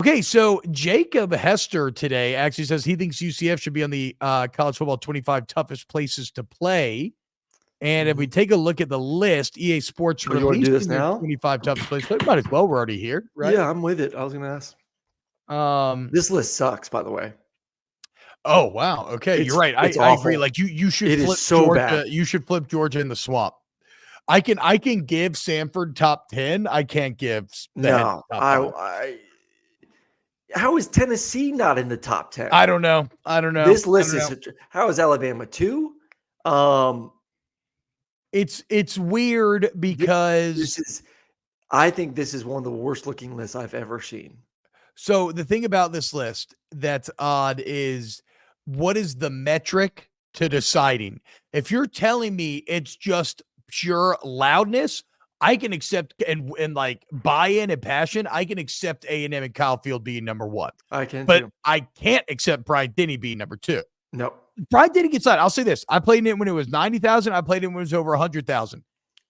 Okay, so Jacob Hester today actually says he thinks UCF should be on the college football 25 toughest places to play. And if we take a look at the list, EA Sports You want to do this releasing their now? 25 toughest places to play. Might as well. We're already here, right? Yeah, I'm with it. I was going to ask. Um. This list sucks, by the way. Oh wow. Okay, you're right. It's I agree. awful. Like you should It is flip so Georgia. bad. You should flip Georgia in the swamp. I can give Samford top 10. I can't give the head No, top 5. how is Tennessee not in the top 10? I don't know. This list is how is Alabama 2? It's weird because I think this is one of the worst looking lists I've ever seen. So the thing about this list that's odd is what is the metric to deciding? If you're telling me it's just pure loudness, I can accept and like buy-in and passion. I can accept A&M and Kyle Field being number 1. I can But too. I can't accept Bryant Denny being number 2. No. Bryant Denny gets out. I'll say this. I played it when it was 90,000. I played it when it was over 100,000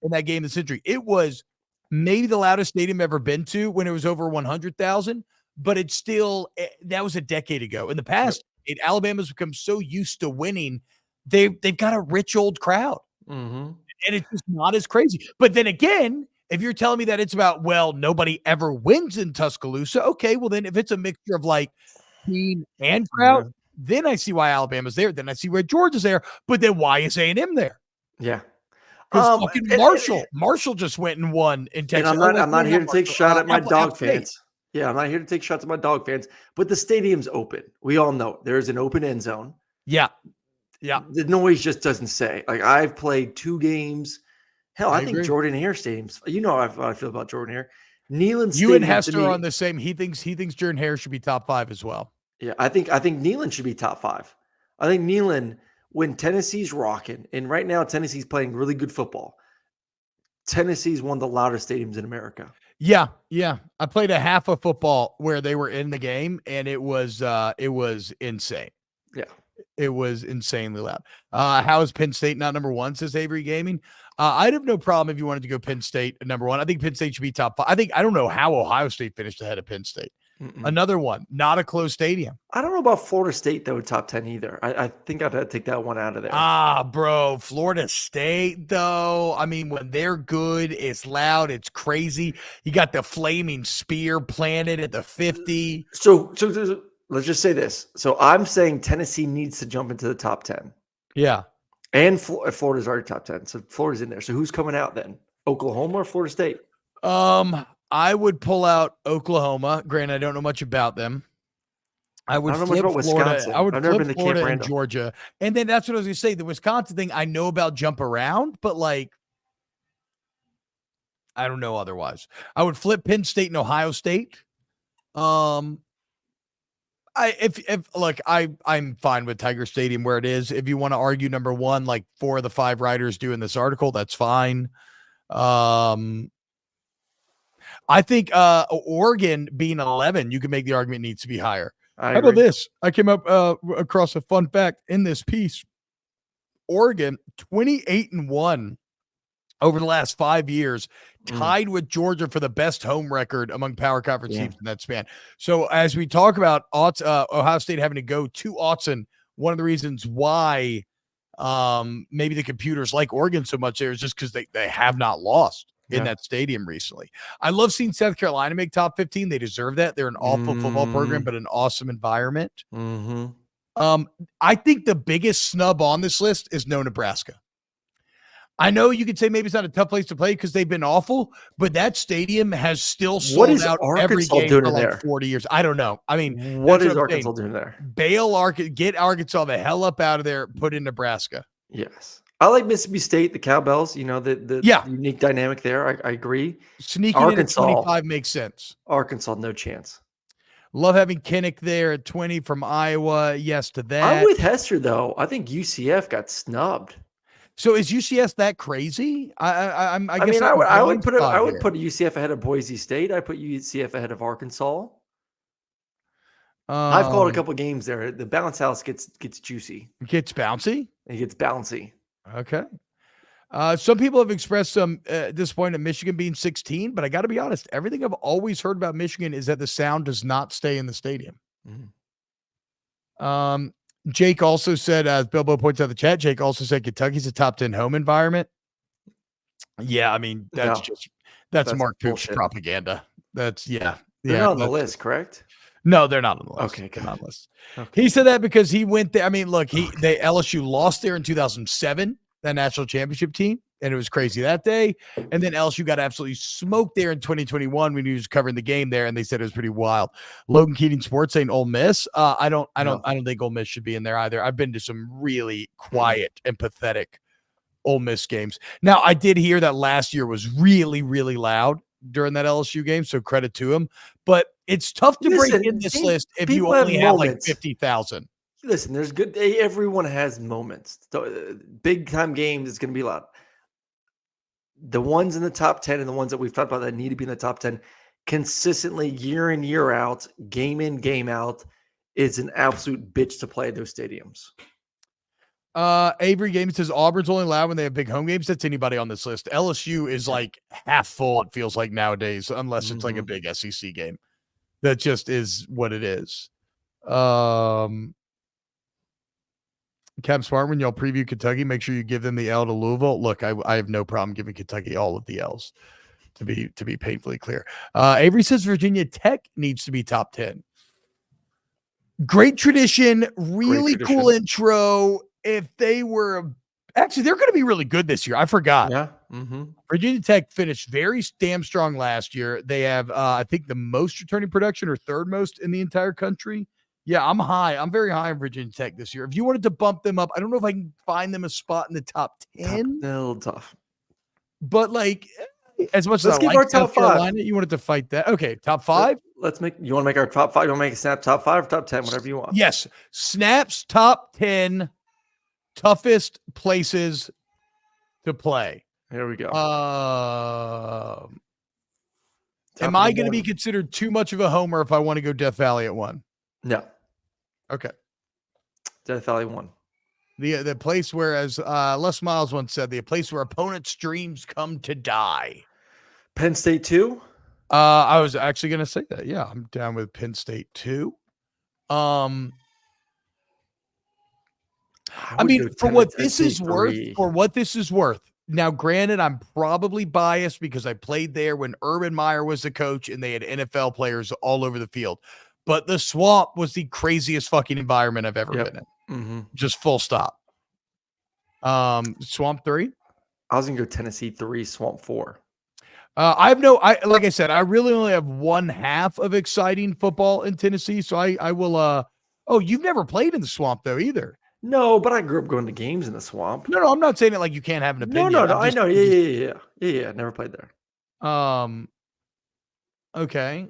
in that game of the century. It was maybe the loudest stadium I've ever been to when it was over 100,000. But it's still, that was a decade ago. In the past, Alabama's become so used to winning, they've got a rich old crowd. Mm-hmm. And it's just not as crazy. But then again, if you're telling me that it's about, well, nobody ever wins in Tuscaloosa, okay, well then if it's a mixture of like team and crowd, then I see why Alabama's there. Then I see why Georgia's there. But then why is A&M there? Yeah. Because fucking Marshall just went and won in Texas. And I'm not here to take shot at my dog fans. Yeah, I'm not here to take shots at my dog fans, but the stadium's open. We all know there's an open end zone. Yeah. Yeah. The noise just doesn't say. Like I've played 2 games. Hell, I think Jordan Hare stadiums. You know how I feel about Jordan Hare. Neyland Stadium. You and Hester are on the same. He thinks Jordan Hare should be top 5 as well. Yeah, I think Neyland should be top 5. I think Neyland, when Tennessee's rocking, and right now Tennessee's playing really good football. Tennessee's one of the loudest stadiums in America. Yeah. I played a half of football where they were in the game, and it was insane. Yeah. It was insanely loud. How is Penn State not number 1, says Avery Gaming? I'd have no problem if you wanted to go Penn State number 1. I think Penn State should be top 5. I don't know how Ohio State finished ahead of Penn State. Another one, not a closed stadium. I don't know about Florida State, though, top 10 either. I think I'd have to take that one out of there. Bro, Florida State, though. I mean, when they're good, it's loud, it's crazy. You got the flaming spear planted at the 50. So let's just say this. So I'm saying Tennessee needs to jump into the top 10. Yeah. And Florida's already top 10. So Florida's in there. So who's coming out then? Oklahoma or Florida State? I would pull out Oklahoma. Granted, I don't know much about them. I would flip Florida. Wisconsin. I would flip Florida and Georgia. And then that's what I was going to say. The Wisconsin thing, I know about jump around, but like, I don't know otherwise. I would flip Penn State and Ohio State. I'm fine with Tiger Stadium where it is. If you want to argue number 1, like 4 of the 5 writers do in this article, that's fine. I think Oregon being 11, you can make the argument needs to be higher. How about this? I came up across a fun fact in this piece. Oregon 28-1 over the last 5 years, tied with Georgia for the best home record among power conference teams in that span. So as we talk about Ohio State having to go to Autzen, one of the reasons why maybe the computers like Oregon so much there is just because they have not lost in that stadium recently. I love seeing South Carolina make top 15. They deserve that. They're an awful football program, but an awesome environment. I think the biggest snub on this list is no Nebraska. I know you could say maybe it's not a tough place to play because they've been awful, but that stadium has still sold out every game for like 40 years. I don't know. I mean, what is Arkansas doing there? Get Arkansas the hell up out of there, put in Nebraska. Yes. I like Mississippi State, the Cowbells, the unique dynamic there. I agree. Sneaking Arkansas, in at 25 makes sense. Arkansas, no chance. Love having Kinnick there at 20 from Iowa. Yes to that. I'm with Hester, though. I think UCF got snubbed. So is UCF that crazy? I would put UCF ahead of Boise State. I put UCF ahead of Arkansas. I've called a couple of games there. The bounce house gets juicy. It gets bouncy? It gets bouncy. Okay. Some people have expressed some disappointment in Michigan being 16, but I got to be honest, everything I've always heard about Michigan is that the sound does not stay in the stadium. Jake also said, as Bilbo points out the chat, Jake also said Kentucky's a top 10 home environment. Yeah, I mean, that's Mark Poop's propaganda. They're not on the list, correct? No, they're not on the list. Okay, they're not on the list. Okay. He said that because he went there. I mean, look, LSU lost there in 2007, that national championship team, and it was crazy that day. And then LSU got absolutely smoked there in 2021 when he was covering the game there, and they said it was pretty wild. Logan Keating Sports saying Ole Miss. I don't think Ole Miss should be in there either. I've been to some really quiet and pathetic Ole Miss games. Now, I did hear that last year was really, really loud during that LSU game, so credit to him. But it's tough to break in this list if you only have like 50,000. Listen, there's good. Everyone has moments. Big time games, it's going to be loud. The ones in the top 10 and the ones that we've talked about that need to be in the top 10 consistently year in, year out, game in, game out, is an absolute bitch to play those stadiums. Avery Games says Auburn's only loud when they have big home games. That's anybody on this list. LSU is like half full, it feels like nowadays, unless it's like a big SEC game. That just is what it is. Cap Smart, when y'all preview Kentucky, make sure you give them the L to Louisville. Look, I have no problem giving Kentucky all of the L's, to be painfully clear. Avery says Virginia Tech needs to be top 10. Great tradition, really cool intro. If they were actually, they're going to be really good this year. I forgot. Yeah. Virginia Tech finished very damn strong last year. They have, I think, the most returning production or third most in the entire country. Yeah, I'm high. I'm very high on Virginia Tech this year. If you wanted to bump them up, I don't know if I can find them a spot in the top 10. A little tough. But like, as much as I like South Carolina, you wanted to fight that. Okay, top 5. You want to make our top 5? You want to make a snap top 5 or top 10, whatever you want. Yes. Snaps top 10 toughest places to play. Here we go. Am I going to be considered too much of a homer if I want to go Death Valley at 1? No. Okay. Death Valley 1. The place where, as Les Miles once said, the place where opponents' dreams come to die. Penn State 2? I was actually going to say that. Yeah, I'm down with Penn State 2. I mean, for what this is worth, now, granted, I'm probably biased because I played there when Urban Meyer was the coach and they had NFL players all over the field. But the Swamp was the craziest fucking environment I've ever been in. Just full stop. Swamp 3? I was going to go Tennessee 3, Swamp 4. Like I said, I really only have one half of exciting football in Tennessee. So I will, you've never played in the Swamp though either. No, but I grew up going to games in the Swamp. No, I'm not saying it like you can't have an opinion. No, I know. Yeah. Never played there. Okay.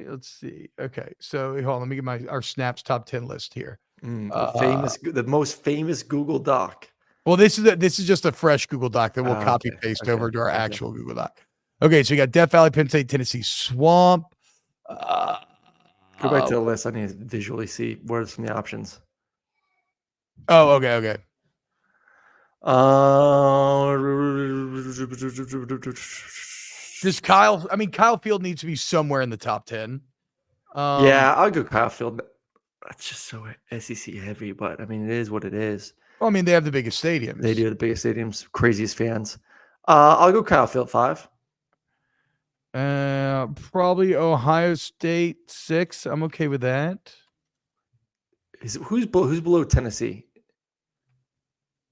Let's see. Okay. So hold on, let me get our snaps top 10 list here. The most famous Google Doc. Well, this is just a fresh Google Doc that we'll copy paste over to our actual Google Doc. Okay, so you got Death Valley, Penn State, Tennessee, Swamp. Go back to the list. I need to visually see what are some of the options. Oh, okay. Does Kyle? I mean, Kyle Field needs to be somewhere in the top 10. Yeah, I'll go Kyle Field. That's just so SEC heavy, but I mean, it is what it is. Well, I mean, they have the biggest stadiums. They do have the biggest stadiums, craziest fans. I'll go Kyle Field 5. Probably Ohio State 6. I'm okay with that. Who's below Tennessee?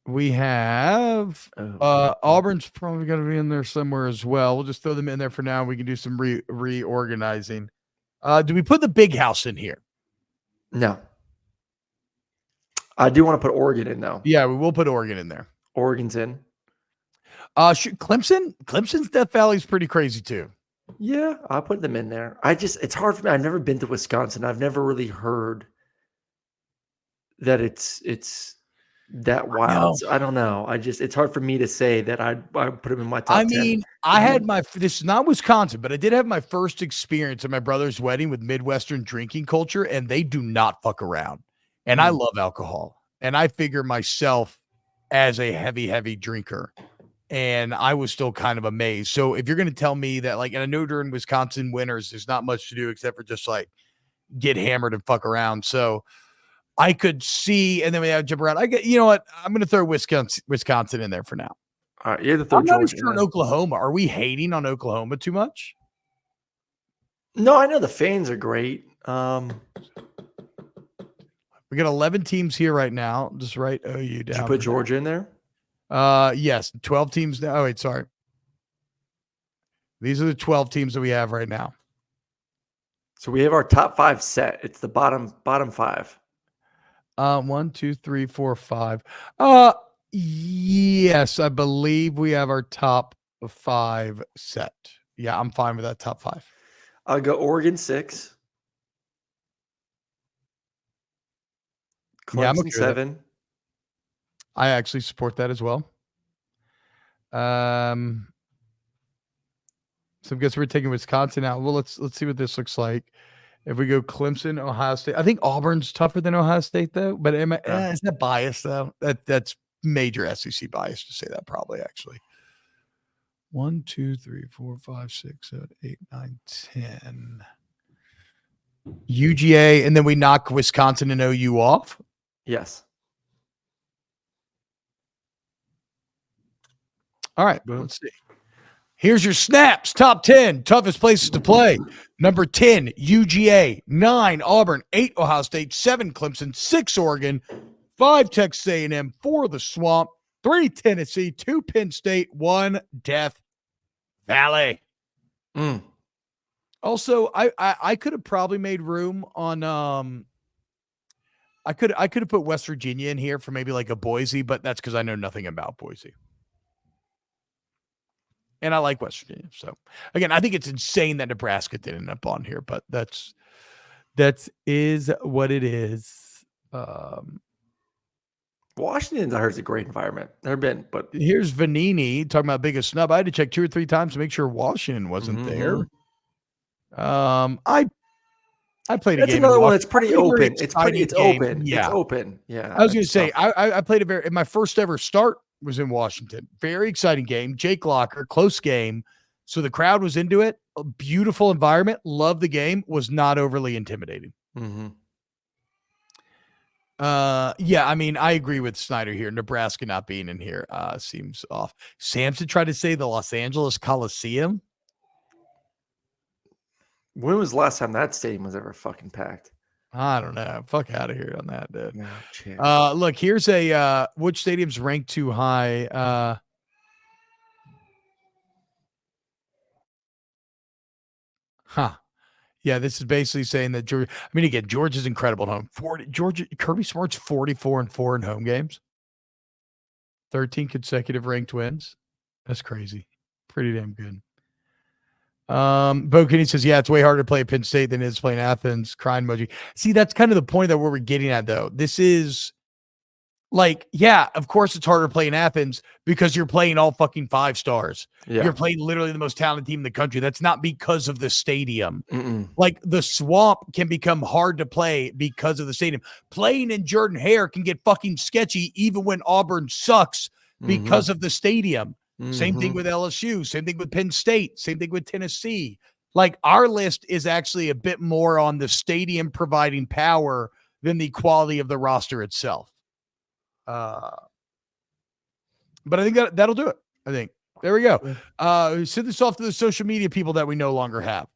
We have Auburn's probably going to be in there somewhere as well. We'll just throw them in there for now. We can do some reorganizing. Do we put the Big House in here? No. I do want to put Oregon in, though. Yeah, we will put Oregon in there. Oregon's in. Clemson's Death Valley is pretty crazy, too. Yeah, I'll put them in there. It's hard for me. I've never been to Wisconsin. I've never really heard that it's that wild. I don't know. It's hard for me to say that I put them in my top 10. I mean, I had this is not Wisconsin, but I did have my first experience at my brother's wedding with Midwestern drinking culture, and they do not fuck around. And I love alcohol. And I figure myself as a heavy drinker. And I was still kind of amazed. So if you're going to tell me that, like, and I know during Wisconsin winters, there's not much to do except for just like get hammered and fuck around. So I could see, and then we have jump around. You know what? I'm going to throw Wisconsin in there for now. All right, you have to throw I'm not Georgia sure in Oklahoma. Are we hating on Oklahoma too much? No, I know the fans are great. We got 11 teams here right now. Just write OU down. Did you put Georgia in there? Yes, 12 teams now. Oh, wait, sorry. These are the 12 teams that we have right now. So we have our top 5 set. It's the bottom 5. 1, 2, 3, 4, 5. Yes, I believe we have our top 5 set. Yeah, I'm fine with that top 5. I'll go Oregon 6. Clemson yeah, I'm okay 7. I actually support that as well. So I guess we're taking Wisconsin out. Well, let's see what this looks like. If we go Clemson, Ohio State, I think Auburn's tougher than Ohio State though. But is that biased though? That's major SEC bias to say that probably actually. 1, 2, 3, 4, 5, 6, 7, 8, 9, 10. UGA, and then we knock Wisconsin and OU off. Yes. All right, let's see. Here's your snaps. Top 10 toughest places to play. Number 10, UGA. 9, Auburn. 8, Ohio State. 7, Clemson. 6, Oregon. 5, Texas A&M. 4, the Swamp. 3, Tennessee. 2, Penn State. 1, Death Valley. Also, I could have probably made room on I could have put West Virginia in here for maybe like a Boise, but that's because I know nothing about Boise. And I like West Virginia. So again, I think it's insane that Nebraska didn't end up on here, but that is what it is. Washington, I heard, is a great environment. Never been, but here's Vanini talking about biggest snub. I had to check 2 or 3 times to make sure Washington wasn't there. I played a game. That's another one that's pretty open. It's open. Yeah. It's open. Yeah. I was going to say, I played my first ever start was in Washington. Very exciting game. Jake Locker, close game. So the crowd was into it. A beautiful environment. Loved the game. Was not overly intimidating. Yeah, I mean, I agree with Snyder here. Nebraska not being in here seems off. Samson tried to say the Los Angeles Coliseum. When was the last time that stadium was ever fucking packed? I don't know. Fuck out of here on that, dude. No, look, here's a which stadium's ranked too high. Yeah, this is basically saying that Georgia. I mean, again, Georgia's incredible at home. Kirby Smart's 44-4 in home games. 13 consecutive ranked wins. That's crazy. Pretty damn good. Bo Kinney says, yeah, it's way harder to play at Penn State than it is playing Athens. Crying emoji. See, that's kind of the point that what we're getting at, though. This is like, yeah, of course it's harder to play in Athens because you're playing all fucking 5 stars. Yeah. You're playing literally the most talented team in the country. That's not because of the stadium. Like the Swamp can become hard to play because of the stadium. Playing in Jordan Hare can get fucking sketchy even when Auburn sucks because of the stadium. Same thing with LSU, same thing with Penn State, same thing with Tennessee. Like our list is actually a bit more on the stadium providing power than the quality of the roster itself. But I think that'll do it. I think. There we go. Send this off to the social media people that we no longer have.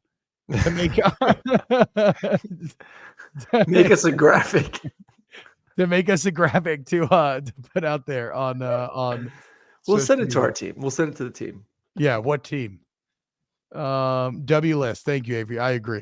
To make make us a graphic. To make us a graphic to put out there on We'll send it to our team. We'll send it to the team. Yeah, what team? W list. Thank you, Avery. I agree.